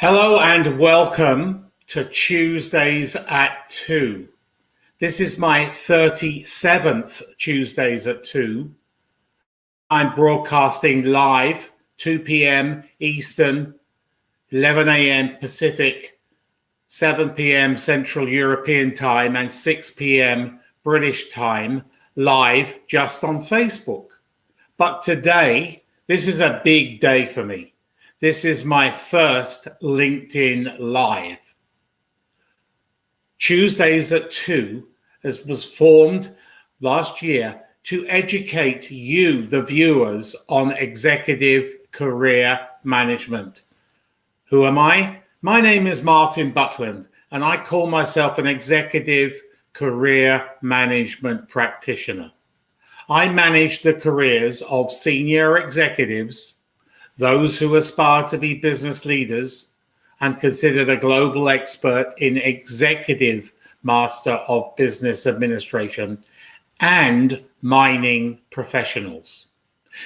Hello and welcome to Tuesdays at 2. This is my 37th Tuesdays at 2. I'm broadcasting live 2 p.m. Eastern, 11 a.m. Pacific, 7 p.m. Central European Time and 6 p.m. British Time live just on Facebook. But today, this is a big day for me. This is my first LinkedIn Live. Tuesdays at 2 was formed last year to educate you, the viewers, on executive career management. Who am I? My name is Martin Buckland, and I call myself an executive career management practitioner. I manage the careers of senior executives, those who aspire to be business leaders, and considered a global expert in executive master of business administration, and mining professionals.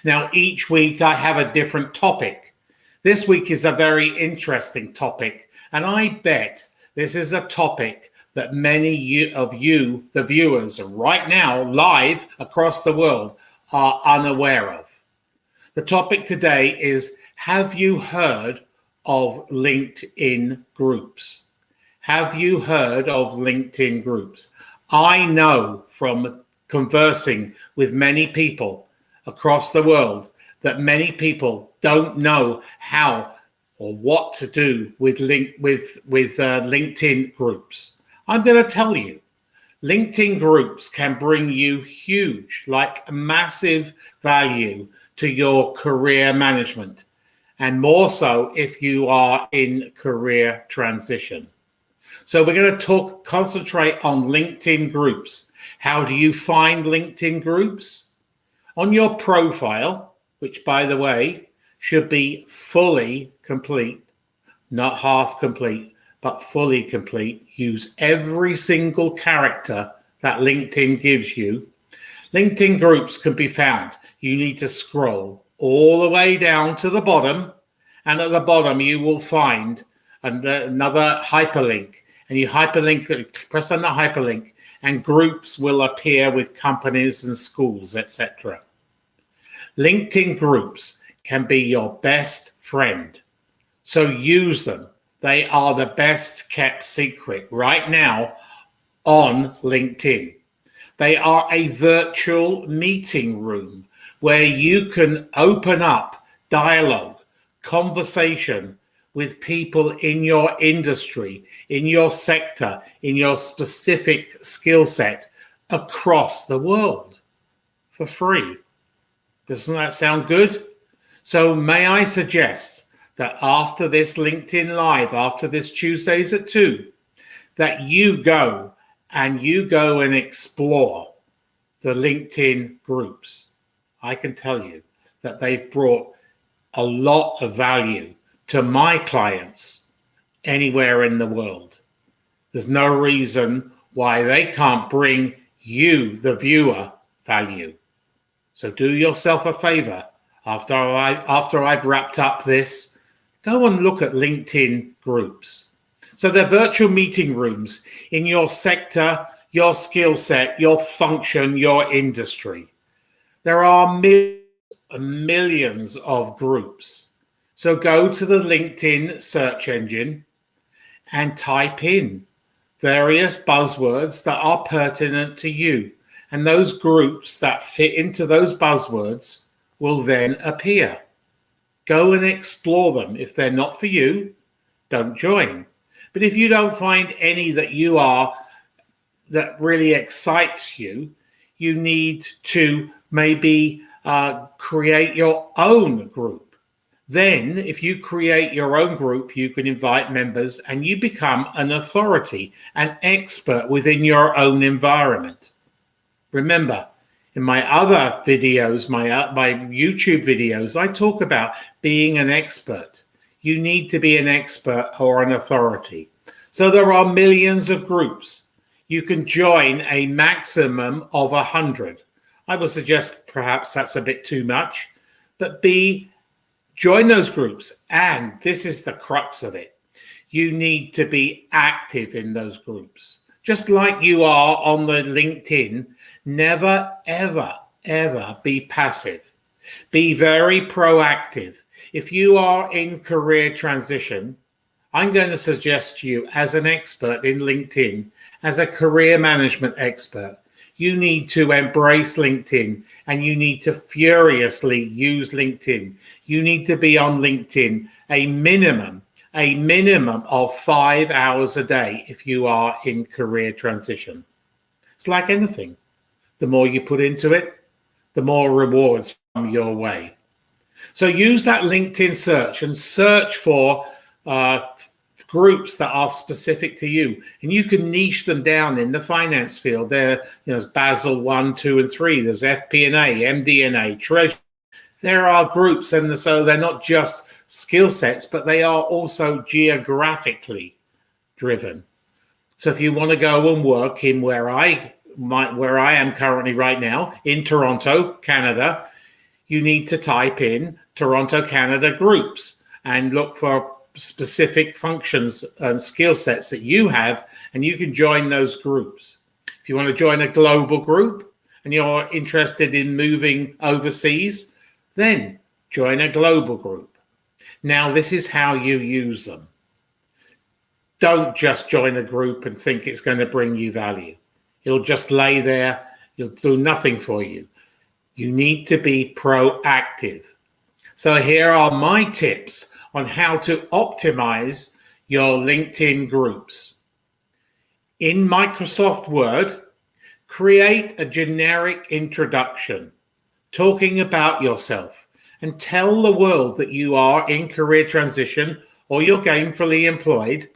Now, each week I have a different topic. This week is a very interesting topic, and I bet this is a topic that many of you, the viewers, right now, live across the world, are unaware of. The topic today is, have you heard of LinkedIn groups? Have you heard of LinkedIn groups? I know from conversing with many people across the world that many people don't know how or what to do with LinkedIn groups. I'm going to tell you. LinkedIn groups can bring you huge, like massive value to your career management, and more so if you are in career transition. So we're going to concentrate on LinkedIn groups. How do you find LinkedIn groups? On your profile, which by the way, should be fully complete, not half complete, but fully complete. Use every single character that LinkedIn gives you. LinkedIn groups can be found. You need to scroll all the way down to the bottom, and at the bottom you will find another hyperlink, and you press on the hyperlink, and groups will appear with companies and schools, etc. LinkedIn groups can be your best friend, so use them. They are the best kept secret right now on LinkedIn. They are a virtual meeting room where you can open up dialogue, conversation with people in your industry, in your sector, in your specific skill set across the world for free. Doesn't that sound good? So may I suggest that after this LinkedIn Live, after this Tuesdays at 2, that you go and explore the LinkedIn groups. I can tell you that they've brought a lot of value to my clients anywhere in the world. There's no reason why they can't bring you, the viewer, value. So do yourself a favor. After I've wrapped up this, go and look at LinkedIn groups. So they're virtual meeting rooms in your sector, your skill set, your function, your industry. There are millions of groups. So go to the LinkedIn search engine and type in various buzzwords that are pertinent to you. And those groups that fit into those buzzwords will then appear. Go and explore them. If they're not for you, don't join. But if you don't find any that really excites you, you need to maybe create your own group. Then, if you create your own group, you can invite members and you become an authority, an expert within your own environment. Remember, in my other videos, my YouTube videos, I talk about being an expert. You need to be an expert or an authority. So there are millions of groups. You can join a maximum of 100. I would suggest perhaps that's a bit too much, but join those groups. And this is the crux of it. you need to be active in those groups. Just like you are on the LinkedIn, never, ever, ever be passive. Be very proactive. If you are in career transition, I'm going to suggest to you as an expert in LinkedIn, as a career management expert, you need to embrace LinkedIn and you need to furiously use LinkedIn. You need to be on LinkedIn a minimum of 5 hours a day if you are in career transition. It's like anything. The more you put into it, the more rewards come your way. So use that LinkedIn search and search for groups that are specific to you, and you can niche them down in the finance field. There's Basel 1, 2, and 3. There's FP&A, MD&A, Treasury. There are groups, and so they're not just skill sets, but they are also geographically driven. So if you want to go and work in where I am currently right now in Toronto, Canada, you need to type in Toronto, Canada groups and look for specific functions and skill sets that you have, and you can join those groups. If you want to join a global group and you're interested in moving overseas, then join a global group. Now, this is how you use them. Don't just join a group and think it's going to bring you value. It'll just lay there. It'll do nothing for you. You need to be proactive. So here are my tips on how to optimize your LinkedIn groups. In Microsoft Word, create a generic introduction talking about yourself and tell the world that you are in career transition or you're gainfully employed.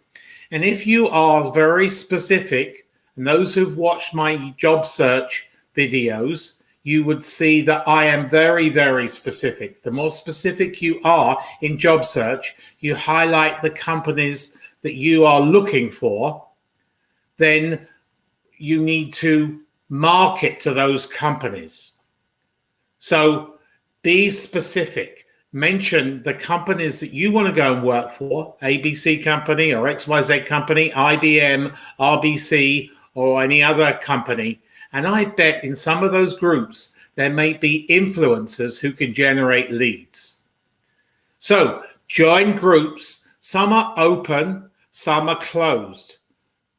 And if you are very specific, and those who've watched my job search videos, you would see that I am very, very specific. The more specific you are in job search, you highlight the companies that you are looking for, then you need to market to those companies. So be specific. Mention the companies that you want to go and work for, ABC company or XYZ company, IBM, RBC, or any other company. And I bet in some of those groups, there may be influencers who can generate leads. So join groups. Some are open, some are closed.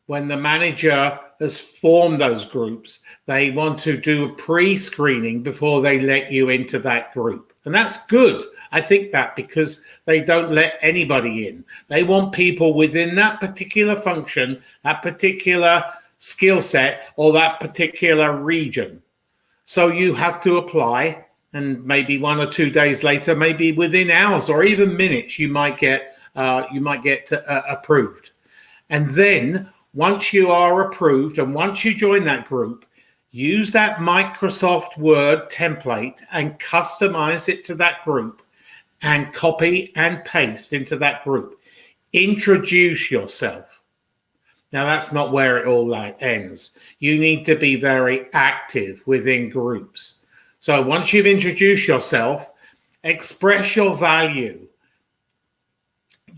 When the manager has formed those groups, they want to do a pre-screening before they let you into that group. And that's good. I think that because they don't let anybody in. They want people within that particular function, that particular skill set, or that particular region. So you have to apply, and maybe 1 or 2 days later, maybe within hours or even minutes, you might get approved. And then once you are approved and once you join that group, use that Microsoft Word template and customize it to that group and copy and paste into that group. Introduce yourself. Now, that's not where it all ends. You need to be very active within groups. So once you've introduced yourself, express your value.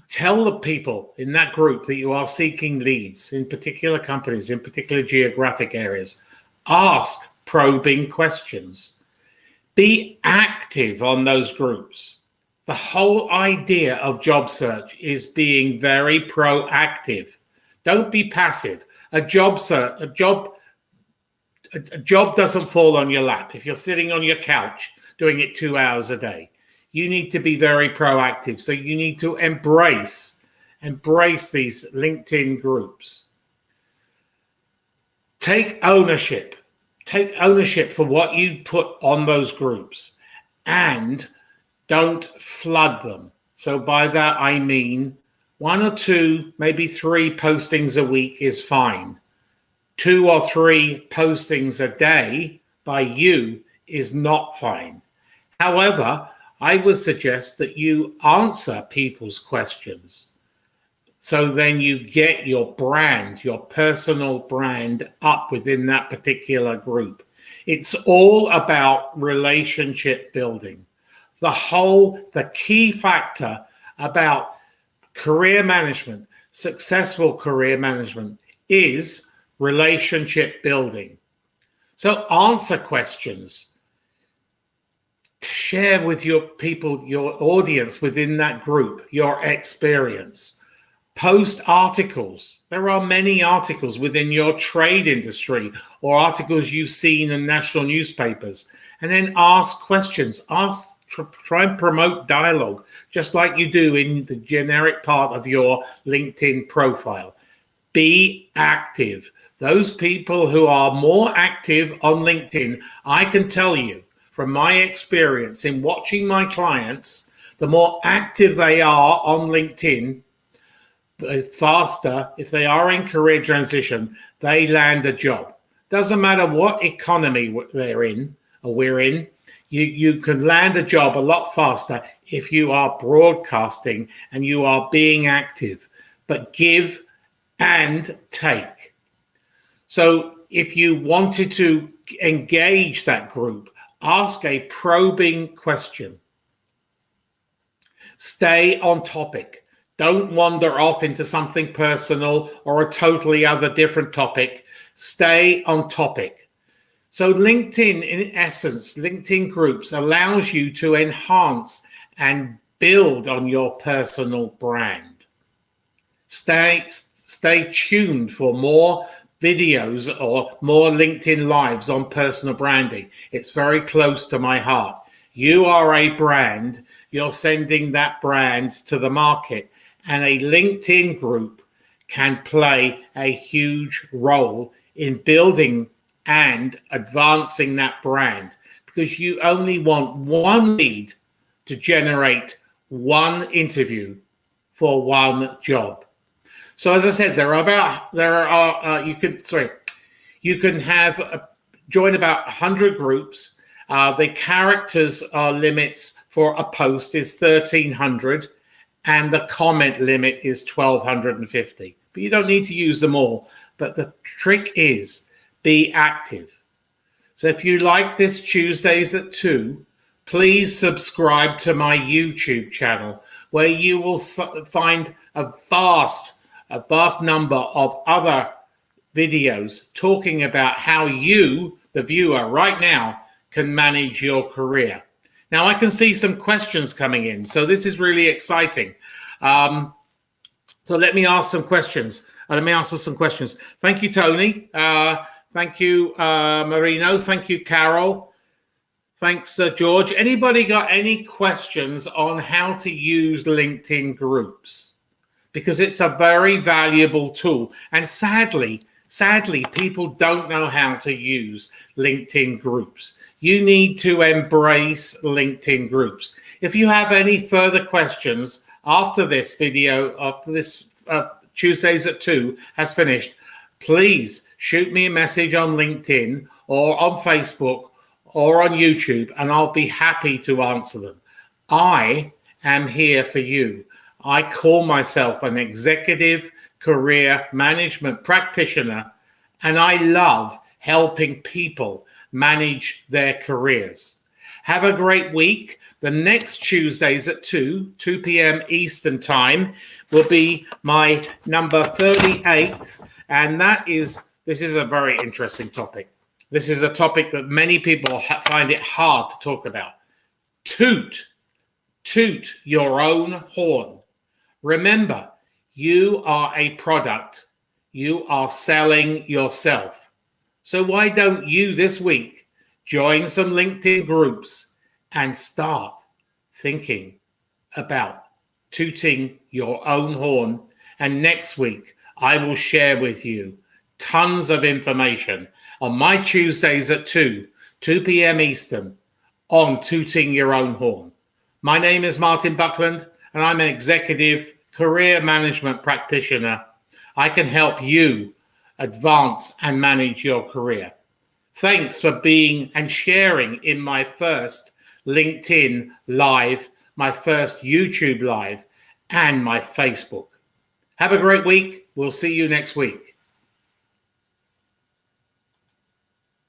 Tell the people in that group that you are seeking leads in particular companies, in particular geographic areas. Ask probing questions. Be active on those groups. The whole idea of job search is being very proactive. Don't be passive. A job doesn't fall on your lap. If you're sitting on your couch doing it 2 hours a day, you need to be very proactive. So you need to embrace these LinkedIn groups. Take ownership. Take ownership for what you put on those groups and don't flood them. So by that, I mean 1 or 2, maybe 3 postings a week is fine. 2 or 3 postings a day by you is not fine. However, I would suggest that you answer people's questions. So then you get your brand, your personal brand up within that particular group. It's all about relationship building. The key factor about career management, successful career management is relationship building. So answer questions. Share with your people, your audience within that group, your experience. Post articles. There are many articles within your trade industry or articles you've seen in national newspapers. And then ask questions. Try and promote dialogue, just like you do in the generic part of your LinkedIn profile. Be active. Those people who are more active on LinkedIn, I can tell you from my experience in watching my clients, the more active they are on LinkedIn, the faster, if they are in career transition, they land a job. Doesn't matter what economy they're in or we're in, you can land a job a lot faster if you are broadcasting and you are being active. But give and take. So if you wanted to engage that group, ask a probing question. Stay on topic. Don't wander off into something personal or a totally other different topic. Stay on topic. So LinkedIn, in essence, LinkedIn groups allows you to enhance and build on your personal brand. Stay tuned for more videos or more LinkedIn lives on personal branding. It's very close to my heart. You are a brand. You're sending that brand to the market. And a LinkedIn group can play a huge role in building and advancing that brand, because you only want one lead to generate one interview for one job. So as I said, you can join about 100 groups. The characters limits for a post is 1,300. And the comment limit is 1,250. But you don't need to use them all. But the trick is be active. So if you like this Tuesdays at 2, please subscribe to my YouTube channel, where you will find a vast number of other videos talking about how you, the viewer right now, can manage your career. Now, I can see some questions coming in, so this is really exciting. So let me ask some questions. Let me answer some questions. Thank you, Tony. Thank you, Marino. Thank you, Carol. Thanks, George. Anybody got any questions on how to use LinkedIn groups? Because it's a very valuable tool. And sadly, people don't know how to use LinkedIn groups. You need to embrace LinkedIn groups. If you have any further questions after this video, after this Tuesdays at 2 has finished, please shoot me a message on LinkedIn or on Facebook or on YouTube, and I'll be happy to answer them. I am here for you. I call myself an executive career management practitioner, and I love helping people manage their careers. Have a great week. The next Tuesdays at 2 p.m. Eastern time will be my number 38th, and this is a very interesting topic. This is a topic that many people find it hard to talk about. Toot your own horn. Remember, you are a product. You are selling yourself. So why don't you this week join some LinkedIn groups and start thinking about tooting your own horn? And next week, I will share with you tons of information on my Tuesdays at 2 p.m. Eastern on tooting your own horn. My name is Martin Buckland, and I'm an executive career management practitioner. I can help you advance and manage your career. Thanks for being and sharing in my first LinkedIn Live, my first YouTube Live, and my Facebook. Have a great week. We'll see you next week.